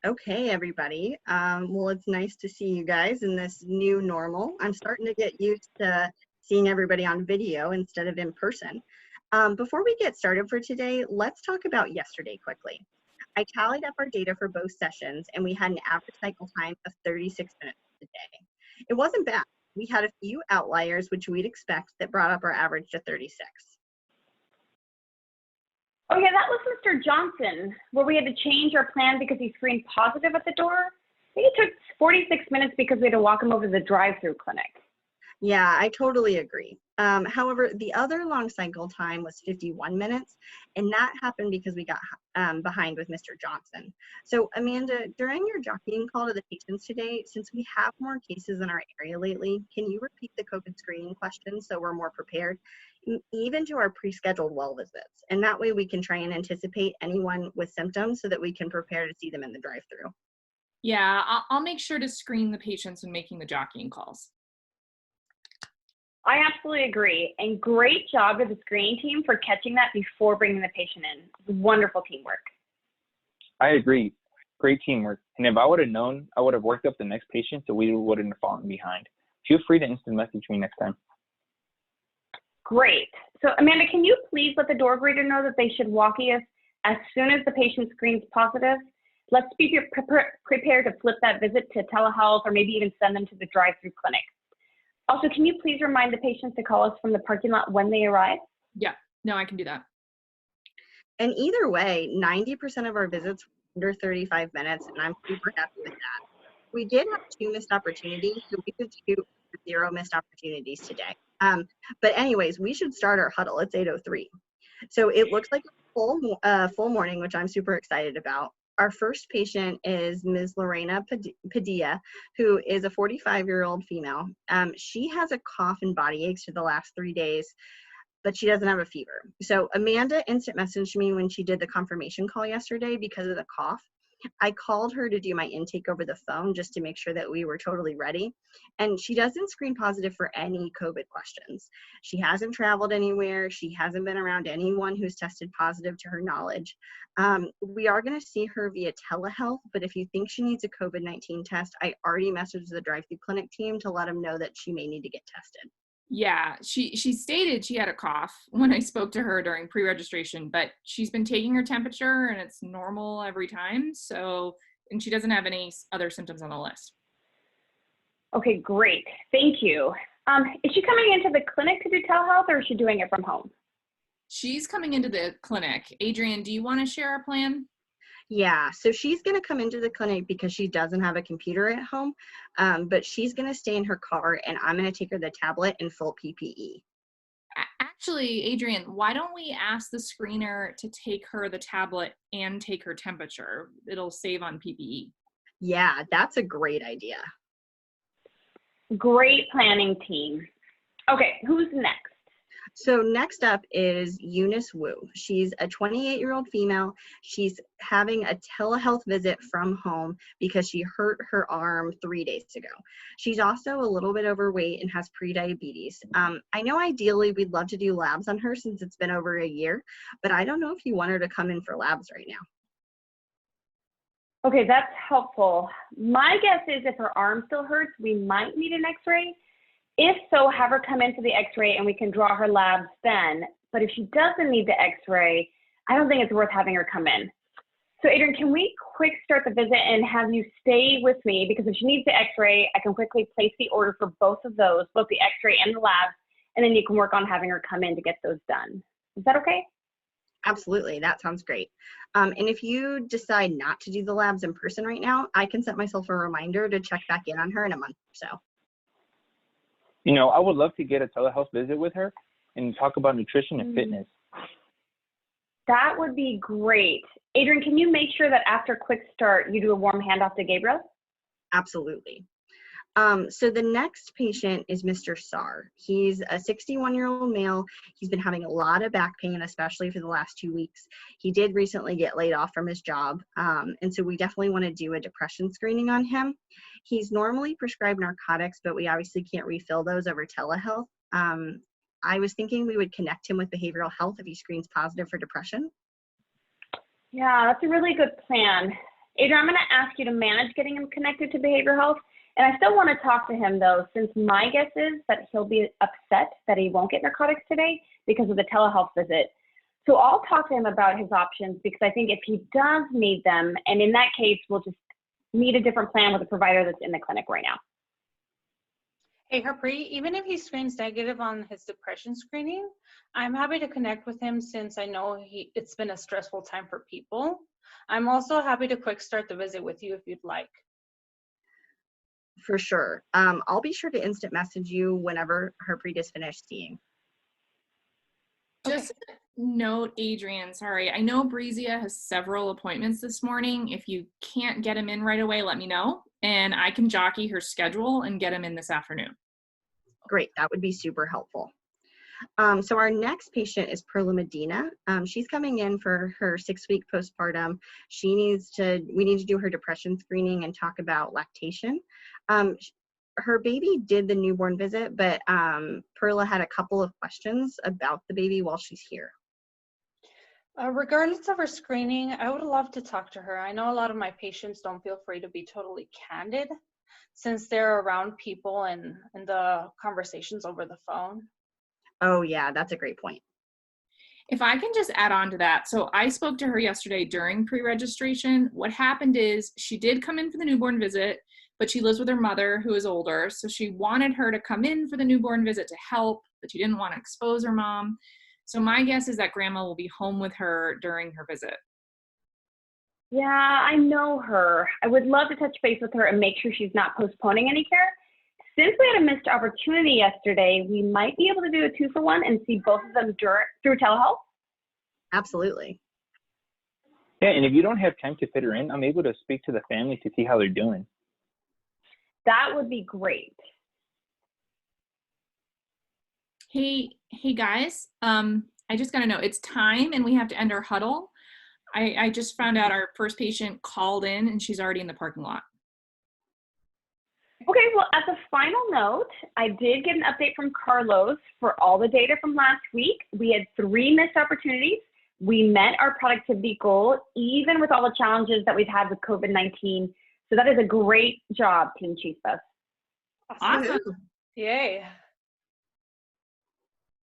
Okay, everybody. Well, it's nice to see you guys in this new normal. I'm starting to get used to seeing everybody on video instead of in person. Before we get started for today, let's talk about yesterday quickly. I tallied up our data for both sessions, and we had an average cycle time of 36 minutes today. It wasn't bad. We had a few outliers, which we'd expect, that brought up our average to 36. Oh yeah, that was Mr. Johnson, where we had to change our plan because he screened positive at the door. I think it took 46 minutes because we had to walk him over to the drive-through clinic. Yeah, I totally agree. However, the other long cycle time was 51 minutes, and that happened because we got behind with Mr. Johnson. So, Amanda, during your jockeying call to the patients today, since we have more cases in our area lately, can you repeat the COVID screening questions so we're more prepared, even to our pre-scheduled well visits? And that way we can try and anticipate anyone with symptoms so that we can prepare to see them in the drive-through. Yeah, I'll make sure to screen the patients when making the jockeying calls. I absolutely agree. And great job to the screening team for catching that before bringing the patient in. It was wonderful teamwork. I agree. Great teamwork. And if I would have known, I would have worked up the next patient so we wouldn't have fallen behind. Feel free to instant message me next time. Great. So Amanda, can you please let the door greeter know that they should walk us as soon as the patient screens positive? Let's be prepared to flip that visit to telehealth or maybe even send them to the drive-through clinic. Also, can you please remind the patients to call us from the parking lot when they arrive? Yeah, no, I can do that. And either way, 90% of our visits were under 35 minutes, and I'm super happy with that. We did have 2 missed opportunities, so we could shoot for 0 missed opportunities today. But anyways, we should start our huddle. It's 8:03. So it looks like a full morning, which I'm super excited about. Our first patient is Ms. Lorena Padilla, who is a 45-year-old female. She has a cough and body aches for the last 3 days, but she doesn't have a fever. So Amanda instant messaged me when she did the confirmation call yesterday because of the cough. I called her to do my intake over the phone just to make sure that we were totally ready. And she doesn't screen positive for any COVID questions. She hasn't traveled anywhere. She hasn't been around anyone who's tested positive to her knowledge. We are going to see her via telehealth, but if you think she needs a COVID-19 test, I already messaged the drive-through clinic team to let them know that she may need to get tested. Yeah, she stated she had a cough when I spoke to her during pre-registration, but she's been taking her temperature and it's normal every time. So, and she doesn't have any other symptoms on the list. Okay, great. Thank you. Is she coming into the clinic to do telehealth or is she doing it from home? She's coming into the clinic. Adrian, do you want to share our plan? Yeah, so she's going to come into the clinic because she doesn't have a computer at home, but she's going to stay in her car, and I'm going to take her the tablet in full PPE. Actually, Adrian, why don't we ask the screener to take her the tablet and take her temperature? It'll save on PPE. Yeah, that's a great idea. Great planning, team. Okay, who's next? So next up is Eunice Wu. She's a 28-year-old female. She's having a telehealth visit from home because she hurt her arm 3 days ago. She's also a little bit overweight and has prediabetes. I know ideally we'd love to do labs on her since it's been over a year, but I don't know if you want her to come in for labs right now. Okay, that's helpful. My guess is if her arm still hurts, we might need an x-ray. If so, have her come in for the x-ray and we can draw her labs then. But if she doesn't need the x-ray, I don't think it's worth having her come in. So Adrian, can we quick start the visit and have you stay with me? Because if she needs the x-ray, I can quickly place the order for both of those, both the x-ray and the labs, and then you can work on having her come in to get those done. Is that okay? Absolutely, that sounds great. And if you decide not to do the labs in person right now, I can set myself a reminder to check back in on her in a month or so. You know, I would love to get a telehealth visit with her and talk about nutrition and fitness. That would be great. Adrian, can you make sure that after quick start, you do a warm handoff to Gabriel? Absolutely. So the next patient is Mr. Sar. He's a 61-year-old male. He's been having a lot of back pain, especially for the last 2 weeks. He did recently get laid off from his job, and so we definitely want to do a depression screening on him. He's normally prescribed narcotics, but we obviously can't refill those over telehealth. I was thinking we would connect him with behavioral health if he screens positive for depression. Yeah, that's a really good plan. Adrian, I'm going to ask you to manage getting him connected to behavioral health. And I still want to talk to him, though, since my guess is that he'll be upset that he won't get narcotics today because of the telehealth visit. So I'll talk to him about his options, because I think if he does need them, and in that case, we'll just need a different plan with a provider that's in the clinic right now. Hey, Harpreet, even if he screens negative on his depression screening, I'm happy to connect with him since I know it's been a stressful time for people. I'm also happy to quick start the visit with you if you'd like. For sure. I'll be sure to instant message you whenever Harpreet is finished seeing. Just note, Adrian, sorry, I know Brizia has several appointments this morning. If you can't get him in right away, let me know, and I can jockey her schedule and get him in this afternoon. Great, that would be super helpful. So our next patient is Perla Medina. She's coming in for her 6-week postpartum. We need to do her depression screening and talk about lactation. Her baby did the newborn visit, but Perla had a couple of questions about the baby while she's here. Regardless of her screening, I would love to talk to her. I know a lot of my patients don't feel free to be totally candid since they're around people and the conversations over the phone. Oh yeah, that's a great point. If I can just add on to that. So I spoke to her yesterday during pre-registration. What happened is she did come in for the newborn visit, but she lives with her mother who is older. So she wanted her to come in for the newborn visit to help, but she didn't want to expose her mom. So my guess is that grandma will be home with her during her visit. Yeah, I know her. I would love to touch base with her and make sure she's not postponing any care. Since we had a missed opportunity yesterday, we might be able to do a 2-for-1 and see both of them through telehealth. Absolutely. Yeah, and if you don't have time to fit her in, I'm able to speak to the family to see how they're doing. That would be great. Hey guys, I just gotta know, it's time and we have to end our huddle. I just found out our first patient called in and she's already in the parking lot. Okay, well, as a final note, I did get an update from Carlos for all the data from last week. We had 3 missed opportunities. We met our productivity goal, even with all the challenges that we've had with COVID-19. So that is a great job, Team Chispas. Awesome. Yay.